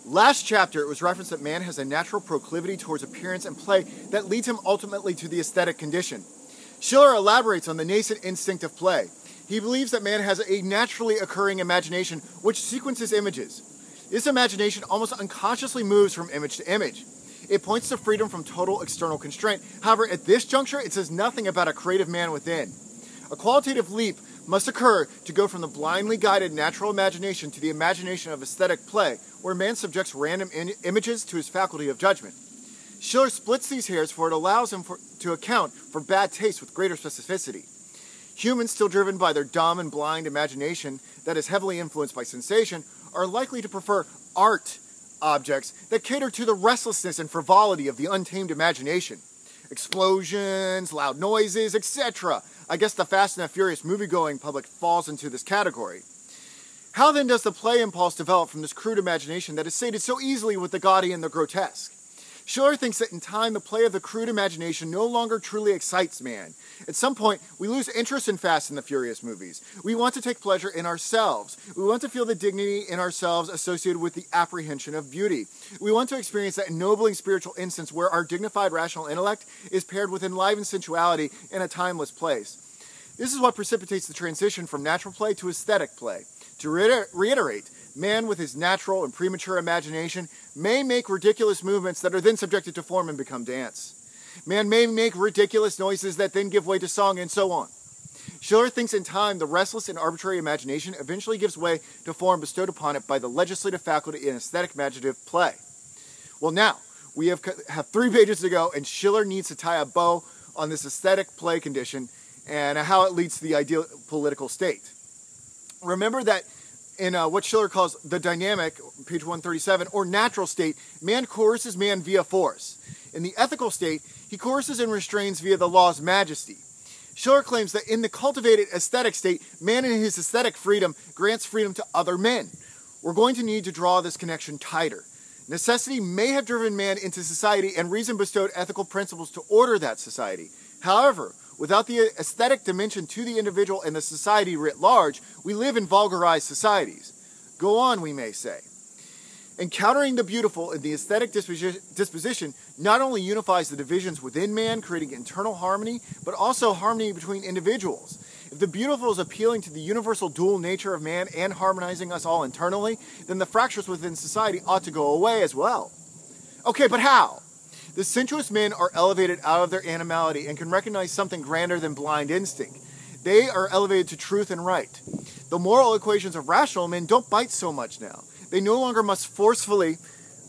Last chapter, it was referenced that man has a natural proclivity towards appearance and play that leads him ultimately to the aesthetic condition. Schiller elaborates on the nascent instinct of play. He believes that man has a naturally occurring imagination which sequences images. This imagination almost unconsciously moves from image to image. It points to freedom from total external constraint. However, at this juncture, it says nothing about a creative man within. A qualitative leap must occur to go from the blindly guided natural imagination to the imagination of aesthetic play, where man subjects random images to his faculty of judgment. Schiller splits these hairs, for it allows him to account for bad taste with greater specificity. Humans, still driven by their dumb and blind imagination that is heavily influenced by sensation, are likely to prefer art objects that cater to the restlessness and frivolity of the untamed imagination. Explosions, loud noises, etc. I guess the Fast and the Furious movie-going public falls into this category. How then does the play impulse develop from this crude imagination that is sated so easily with the gaudy and the grotesque? Schiller thinks that in time, the play of the crude imagination no longer truly excites man. At some point, we lose interest in Fast and the Furious movies. We want to take pleasure in ourselves. We want to feel the dignity in ourselves associated with the apprehension of beauty. We want to experience that ennobling spiritual instance where our dignified rational intellect is paired with enlivened sensuality in a timeless place. This is what precipitates the transition from natural play to aesthetic play. To reiterate, man with his natural and premature imagination may make ridiculous movements that are then subjected to form and become dance. Man may make ridiculous noises that then give way to song, and so on. Schiller thinks in time the restless and arbitrary imagination eventually gives way to form bestowed upon it by the legislative faculty in aesthetic imaginative play. Well, now, we have 3 pages to go, and Schiller needs to tie a bow on this aesthetic play condition and how it leads to the ideal political state. Remember that in what Schiller calls the dynamic, page 137, or natural state, man coerces man via force. In the ethical state, he coerces and restrains via the law's majesty. Schiller claims that in the cultivated aesthetic state, man in his aesthetic freedom grants freedom to other men. We're going to need to draw this connection tighter. Necessity may have driven man into society, and reason bestowed ethical principles to order that society. However, without the aesthetic dimension to the individual and the society writ large, we live in vulgarized societies. Go on, we may say. Encountering the beautiful in the aesthetic disposition not only unifies the divisions within man, creating internal harmony, but also harmony between individuals. If the beautiful is appealing to the universal dual nature of man and harmonizing us all internally, then the fractures within society ought to go away as well. Okay, but how? The sensuous men are elevated out of their animality and can recognize something grander than blind instinct. They are elevated to truth and right. The moral equations of rational men don't bite so much now. They no longer must forcefully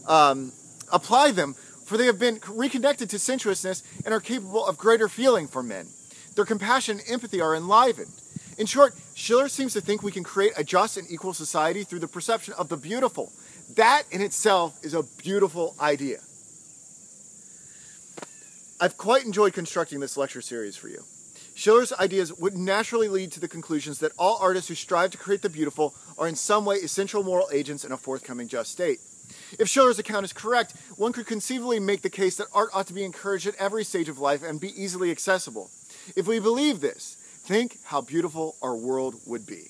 apply them, for they have been reconnected to sensuousness and are capable of greater feeling for men. Their compassion and empathy are enlivened. In short, Schiller seems to think we can create a just and equal society through the perception of the beautiful. That in itself is a beautiful idea. I've quite enjoyed constructing this lecture series for you. Schiller's ideas would naturally lead to the conclusions that all artists who strive to create the beautiful are in some way essential moral agents in a forthcoming just state. If Schiller's account is correct, one could conceivably make the case that art ought to be encouraged at every stage of life and be easily accessible. If we believe this, think how beautiful our world would be.